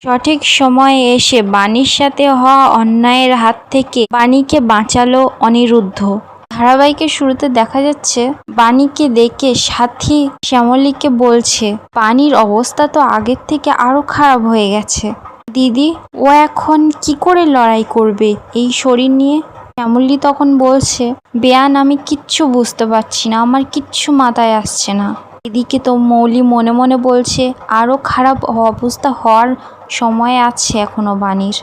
সঠিক সময়ে এসে বাণীর সাথে হওয়া অন্যায়ের হাত থেকে বাণীকে বাঁচালো অনিরুদ্ধ। ধারাবাহিকের শুরুতে দেখা যাচ্ছে বাণীকে দেখে সাথী শ্যামলীকে বলছে বাণীর অবস্থা তো আগের থেকে আরো খারাপ হয়ে গেছে দিদি, ও এখন কি করে লড়াই করবে এই শরীর নিয়ে। শ্যামলী তখন বলছে বেয়ান, আমি কিচ্ছু বুঝতে পারছি না, আমার কিচ্ছু মাথায় আসছে না। এদিকে তো মৌলি মনে মনে বলছে আরো খারাপ অবস্থা হওয়ার সময় আছে এখনো বাণীর।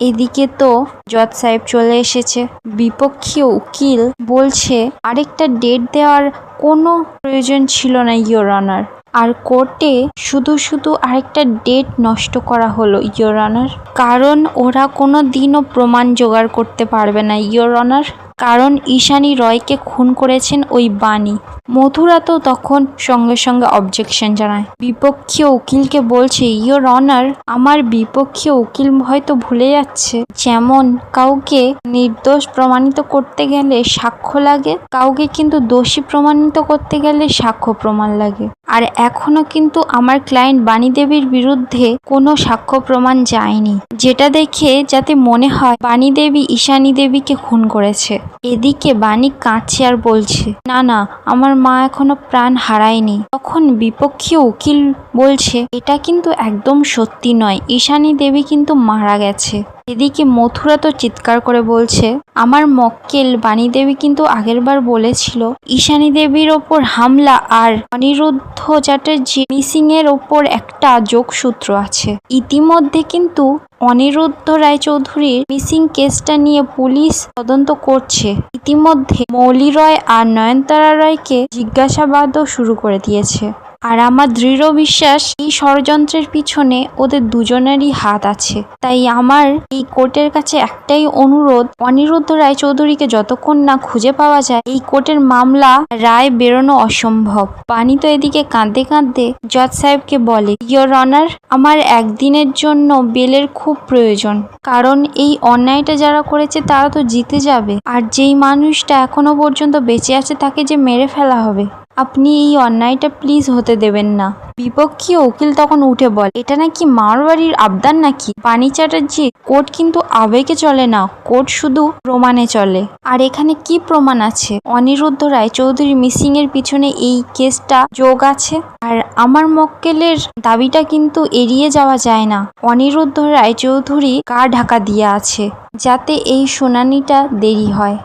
এদিকে তো জজ সাহেব চলে এসেছে। বিপক্ষীয় উকিল বলছে আরেকটা ডেট দেওয়ার কোনো প্রয়োজন ছিল না ইয়োর অনার, আর কোর্টে শুধু শুধু আরেকটা ডেট নষ্ট করা হলো ইয়োর অনার, কারণ ওরা কোনো দিনও প্রমাণ জোগাড় করতে পারবে না ইয়োর অনার, কারণ ঈশানী রয়কে খুন করেছেন ওই বাণী। মথুরা তো তখন সঙ্গে সঙ্গে অবজেকশন জানায়। বিপক্ষীয় উকিলকে বলছে ইয়োর অনার, আমার বিপক্ষীয় উকিল হয়তো ভুলে যাচ্ছে যেমন কাউকে নির্দোষ প্রমাণিত করতে গেলে সাক্ষ্য লাগে, কাউকে কিন্তু দোষী প্রমাণিত করতে গেলে সাক্ষ্য প্রমাণ লাগে, আর এখনো কিন্তু আমার ক্লায়েন্ট বাণী দেবীর বিরুদ্ধে কোনো সাক্ষ্য প্রমাণ যায়নি, যেটা দেখে যাতে মনে হয় বাণী দেবী ঈশানী দেবীকে খুন করেছে। এদিকে বাণী কাঁদছে আর বলছে না না, আমার মা এখনো প্রাণ হারায়নি। তখন বিপক্ষীয় উকিল বলছে এটা কিন্তু একদম সত্যি নয়, ঈশানী দেবী কিন্তু মারা গেছে। এদিকে মথুরা তো চিৎকার করে বলছে আমার মক্কেল বাণী দেবী কিন্তু আগেরবার বলেছিল ঈশানী দেবীর ওপর হামলা আর অনিরুদ্ধ চ্যাটার্জি মিসিং এর ওপর একটা যোগসূত্র আছে। ইতিমধ্যে কিন্তু অনিরুদ্ধ রায়চৌধুরীর মিসিং কেসটা নিয়ে পুলিশ তদন্ত করছে। ইতিমধ্যে মৌলি রয় আর নয়নতারা রায়কে জিজ্ঞাসাবাদও শুরু করে দিয়েছে। আর আমার দৃঢ় বিশ্বাস এই ষড়যন্ত্রের পিছনে ওদের দুজনেরই হাত আছে। তাই আমার এই কোর্টের কাছে একটাই অনুরোধ, অনিরুদ্ধ রায়চৌধুরীকে যতক্ষণ না খুঁজে পাওয়া যায় এই কোর্টের মামলা রায় বেরোনো অসম্ভব। বাণী তো এদিকে কাঁদতে কাঁদতে জজ সাহেবকে বলে ইয়োর অনার, আমার একদিনের জন্য বেলের খুব প্রয়োজন, কারণ এই অন্যায়টা যারা করেছে তারা তো জিতে যাবে, আর যেই মানুষটা এখনো পর্যন্ত বেঁচে আছে তাকে যে মেরে ফেলা হবে, আপনি এই অন্যায়টা প্লিজ হতে দেবেন না। বিপক্ষীয় উকিল তখন উঠে বলে এটা নাকি মারবাড়ির আবদার নাকি বাণী চ্যাটার্জি, কোর্ট কিন্তু আবেগে চলে না, কোর্ট শুধু প্রমাণে চলে। আর এখানে কি প্রমাণ আছে অনিরুদ্ধ রায়চৌধুরী মিসিং এর পিছনে এই কেসটা যোগ আছে? আর আমার মক্কেলের দাবিটা কিন্তু এড়িয়ে যাওয়া যায় না, অনিরুদ্ধ রায়চৌধুরী গা ঢাকা দিয়ে আছে যাতে এই শুনানিটা দেরি হয়।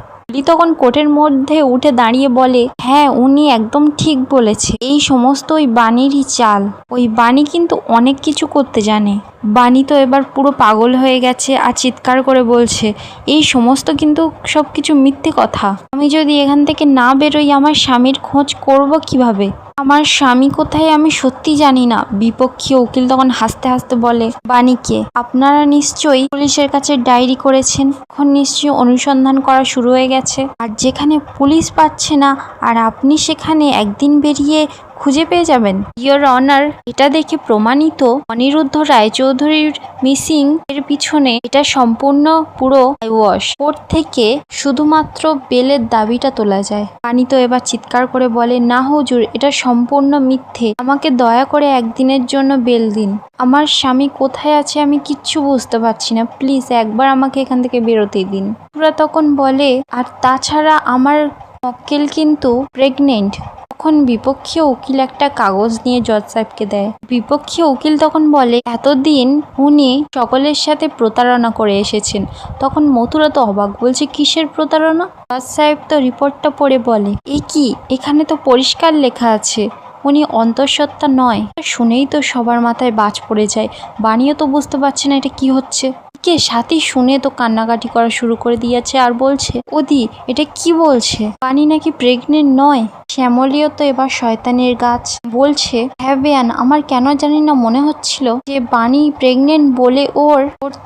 তখন কোর্টের মধ্যে উঠে দাঁড়িয়ে বলে হ্যাঁ উনি একদম ঠিক বলেছে, এই সমস্ত ওই বাণীরই চাল, ওই বাণী কিন্তু অনেক কিছু করতে জানে। বাণী তো এবার পুরো পাগল হয়ে গেছে আর চিৎকার করে বলছে এই সমস্ত কিন্তু সবকিছু মিথ্যে কথা, আমি যদি এখান থেকে না বেরোই আমার স্বামীর খোঁজ করব কিভাবে, আমার স্বামী কোথায় আমি সত্যি জানি না। বিপক্ষীয় উকিল তখন হাসতে হাসতে বলে বাণীকে আপনারা নিশ্চয়ই পুলিশের কাছে ডায়েরি করেছেন, এখন নিশ্চয়ই অনুসন্ধান করা শুরু হয়ে গেছে, আর যেখানে পুলিশ পাচ্ছে না আর আপনি সেখানে একদিন বেরিয়ে খুঁজে পেয়ে যাবেন। ইয়োর অনার, এটা দেখে প্রমাণিত অনিরুদ্ধ রায়চৌধুরীর মিসিং এর পিছনে এটা সম্পূর্ণ পুরো ওয়াশ। কোর্ট থেকে শুধুমাত্র বেলের দাবিটা তোলা যায়। বাণী তো এবার চিৎকার করে বলে না হুজুর, এটা সম্পূর্ণ মিথ্যে, আমাকে দয়া করে একদিনের জন্য বেল দিন, আমার স্বামী কোথায় আছে আমি কিচ্ছু বুঝতে পারছি না, প্লিজ একবার আমাকে এখান থেকে বেরোতে দিন। ওরা তখন বলে আর তাছাড়া আমার মক্কেল কিন্তু প্রেগনেন্ট। তখন বিপক্ষীয় উকিল একটা কাগজ নিয়ে জজ সাহেবকে দেয়। বিপক্ষীয় উকিল তখন বলে এতদিন উনি সকলের সাথে প্রতারণা করে এসেছেন। তখন মথুরা তো অবাক, বলছে কিসের প্রতারণা? জজ সাহেব তো রিপোর্টটা পড়ে বলে এ কি, এখানে তো পরিষ্কার লেখা আছে উনি অন্তঃসত্ত্বা নয়। শুনেই তো সবার মাথায় বাজ পড়ে যায়, বাণীও তো বুঝতে পারছে না এটা কি হচ্ছে। কে সাথী শুনে তো কান্নাকাটি করা শুরু করে দিয়েছে আর বলছে ওদি এটা কি বলছে, বাণী নাকি প্রেগনেন্ট নয়। শ্যামলীও তো এবার শয়তানের গাছ, বলছে হ্যাঁ বেয়ান, আমার কেন জানি না মনে হচ্ছিল যে বাণী প্রেগনেন্ট বলে ওর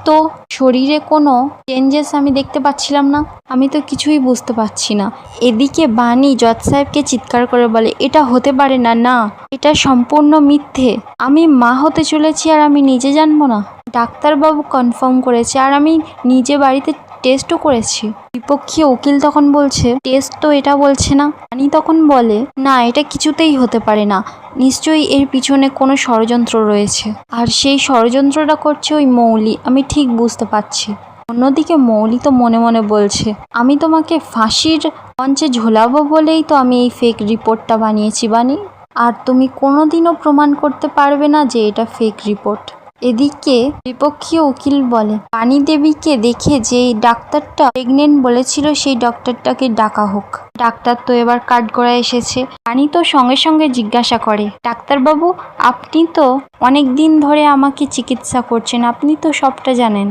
তো শরীরে কোনো চেঞ্জেস আমি দেখতে পাচ্ছিলাম না, আমি তো কিছুই বুঝতে পারছি না। এদিকে বাণী জজ সাহেবকে চিৎকার করে বলে এটা হতে পারে না, না এটা সম্পূর্ণ মিথ্যে, আমি মা হতে চলেছি আর আমি নিজে জানবো না, ডাক্তারবাবু কনফার্ম করেছে আর আমি নিজে বাড়িতে টেস্টও করেছি। বিপক্ষীয় উকিল তখন বলছে টেস্ট তো এটা বলছে না। বাণী তখন বলে না, এটা কিছুতেই হতে পারে না, নিশ্চয়ই এর পিছনে কোনো ষড়যন্ত্র রয়েছে, আর সেই ষড়যন্ত্রটা করছে ওই মৌলি, আমি ঠিক বুঝতে পারছি। অন্যদিকে মৌলি তো মনে মনে বলছে আমি তোমাকে ফাঁসির মঞ্চে ঝোলাবো বলেই তো আমি এই ফেক রিপোর্টটা বানিয়েছি বানি, আর তুমি কোনোদিনও প্রমাণ করতে পারবে না যে এটা ফেক রিপোর্ট। এদিকে বিপক্ষীয় উকিল বলে বাণী দেবীকে দেখে যে ডাক্তারটা প্রেগনেন্ট বলেছিল সেই ডক্টরটাকে ডাকা হোক। ডাক্তার তো এবার কাঠগড়ায় এসেছে। বাণী তো সঙ্গে সঙ্গে জিজ্ঞাসা করে ডাক্তারবাবু, আপনি তো অনেক দিন ধরে আমাকে চিকিৎসা করছেন, আপনি তো সবটা জানেন,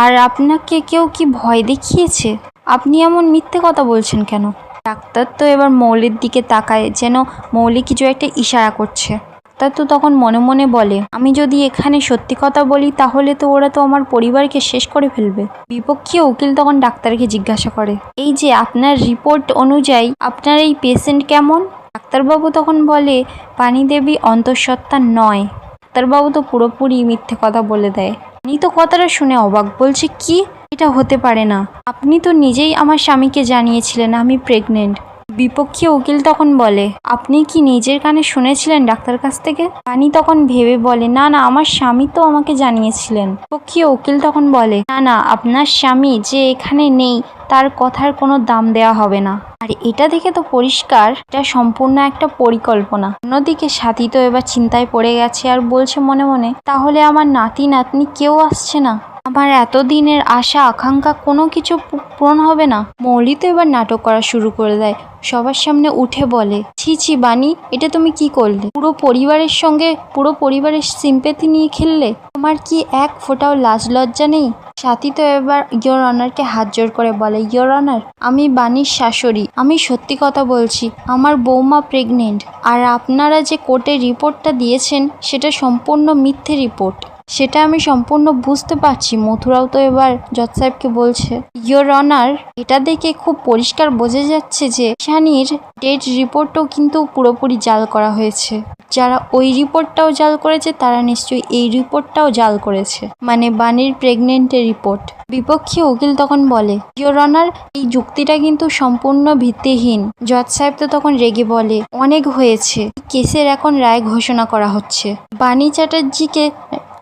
আর আপনাকে কেউ কি ভয় দেখিয়েছে? আপনি এমন মিথ্যে কথা বলছেন কেন? ডাক্তার তো এবার মৌলির দিকে তাকায়, যেন মৌলি কিছু একটা ইশারা করছে। ডাক্তার তো তখন মনে মনে বলে আমি যদি এখানে সত্যি কথা বলি তাহলে তো ওরা তো আমার পরিবারকে শেষ করে ফেলবে। বিপক্ষীয় উকিল তখন ডাক্তারকে জিজ্ঞাসা করে এই যে আপনার রিপোর্ট অনুযায়ী আপনার এই পেশেন্ট কেমন? ডাক্তারবাবু তখন বলে বাণী দেবী অন্তঃসত্ত্বা নয়। ডাক্তারবাবু তো পুরোপুরি মিথ্যে কথা বলে দেয়। বাণী তো কথাটা শুনে অবাক, বলছে কি, এটা হতে পারে না, আপনি তো নিজেই আমার স্বামীকে জানিয়েছিলেন আমি প্রেগনেন্ট। বিপক্ষীয় উকিল তখন বলে আপনি কি নিজের কানে শুনেছিলেন ডাক্তার কাছ থেকে? বাণী তখন ভেবে বলে না না, আমার স্বামী তো আমাকে জানিয়েছিলেন। বিপক্ষীয় উকিল তখন বলে না না, আপনার স্বামী যে এখানে নেই তার কথার কোনো দাম দেওয়া হবে না। আর এটা দেখে তো পরিষ্কার এটা সম্পূর্ণ একটা পরিকল্পনা। অন্যদিকে সাথী তো এবার চিন্তায় পড়ে গেছে আর বলছে মনে মনে তাহলে আমার নাতি নাতনি কেউ আসছে না, আমার এতদিনের আশা আকাঙ্ক্ষা কোনো কিছু পূরণ হবে না। মৌলি তো এবার নাটক করা শুরু করে দেয়, সবার সামনে উঠে বলে ছি ছি বাণী, এটা তুমি কি করলে? পুরো পরিবারের সিম্প্যাথি নিয়ে খেললে, তোমার কি এক ফোঁটাও লাজ লজ্জা নেই? সাথী তো এবার ইয়োর অনারকে হাত জোর করে বলে ইয়োর অনার, আমি বাণীর শাশুড়ি, আমি সত্যি কথা বলছি, আমার বৌমা প্রেগনেন্ট, আর আপনারা যে কোর্টে রিপোর্টটা দিয়েছেন সেটা সম্পূর্ণ মিথ্যে রিপোর্ট, সেটা আমি সম্পূর্ণ বুঝতে পারছি। মথুরাও তো এবার জজ সাহেবকে বলছে ইয়োর অনার, এটা দেখে খুব পরিষ্কার বোঝা যাচ্ছে যে ঈশানীর ডেড রিপোর্টও কিন্তু পুরোপুরি জাল করা হয়েছে। যারা ওই রিপোর্টটাও জাল করেছে তারা নিশ্চয়ই এই রিপোর্টটাও জাল করেছে, মানে বাণীর প্রেগনেন্টের রিপোর্ট। বিপক্ষীয় উকিল তখন বলে ইয়োর অনার, এই যুক্তিটা কিন্তু সম্পূর্ণ ভিত্তিহীন। জজ সাহেব তো তখন রেগে বলে অনেক হয়েছে, কেসের এখন রায় ঘোষণা করা হচ্ছে, বাণী চ্যাটার্জিকে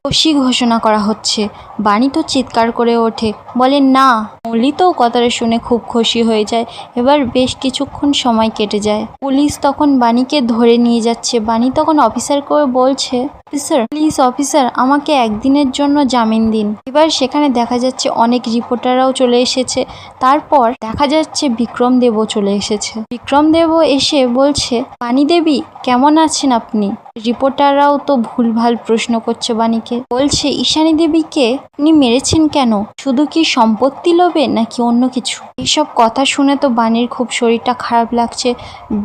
দোষী ঘোষণা করা হচ্ছে। বাণী তো চিৎকার করে ওঠে, বলে না। মৌলি তো কথাটা শুনে খুব খুশি হয়ে যায়। এবার বেশ কিছুক্ষণ সময় কেটে যায়। পুলিশ তখন বাণীকে ধরে নিয়ে যাচ্ছে। বাণী তখন অফিসার করে বলছে অফিসার, প্লিজ অফিসার, আমাকে একদিনের জন্য জামিন দিন। এবার সেখানে দেখা যাচ্ছে অনেক রিপোর্টাররাও চলে এসেছে। তারপর দেখা যাচ্ছে বিক্রম দেবও চলে এসেছে। বিক্রম দেবও এসে বলছে বাণী দেবী কেমন আছেন আপনি? রিপোর্টাররাও তো ভুলভাল প্রশ্ন করছে বাণীকে, বলছে ঈশানী দেবীকে আপনি মেরেছেন কেন? শুধু কি সম্পত্তি লোভে নাকি অন্য কিছু? এইসব কথা শুনে তো বাণীর খুব শরীরটা খারাপ লাগছে।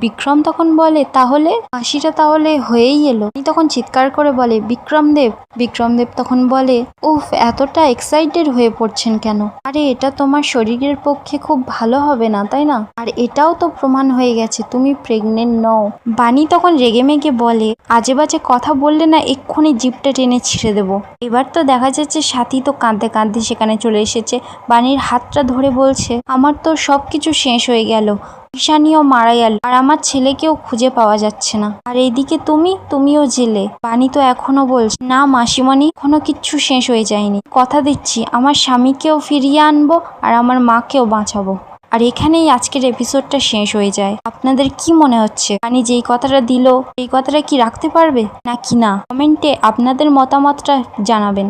বিক্রম তখন বলে তাহলে ফাঁসিটা তাহলে হয়েই এলো। উনি তখন চিৎকার করে বলে বিক্রম দেব। বিক্রম দেব তখন বলে উফ, এতটা এক্সাইটেড হয়ে পড়ছেন কেন? আরে এটা তোমার শরীরের পক্ষে খুব ভালো হবে না, তাই না? আর এটাও তো প্রমাণ হয়ে গেছে তুমি প্রেগনেন্ট নও। বাণী তখন রেগেমেগে বলে আজে বাজে কথা বললে না এক্ষুনি জিপটা টেনে ছিঁড়ে দেবো। এবার তো দেখা যাচ্ছে সাথী তো কাঁদতে কাঁদতে সেখানে চলে এসেছে। বাণীর হাতটা ধরে বলছে আমার তো সবকিছু শেষ হয়ে গেল, ঈশানীও মারা গেল, আর আমার ছেলেকেও খুঁজে পাওয়া যাচ্ছে না, আর এইদিকে তুমিও জেলে। বাণী তো এখনো বলছে না মাসিমণি, এখনো কিচ্ছু শেষ হয়ে যায়নি, কথা দিচ্ছি আমার স্বামীকেও ফিরিয়ে আনবো আর আমার মাকেও বাঁচাবো। আর এখানেই আজকের এপিসোডটা শেষ হয়ে যায়। আপনাদের কি মনে হচ্ছে বাণী যেই কথাটা দিল এই কথাটা কি রাখতে পারবে নাকি না? কমেন্টে আপনাদের মতামতটা জানাবেন।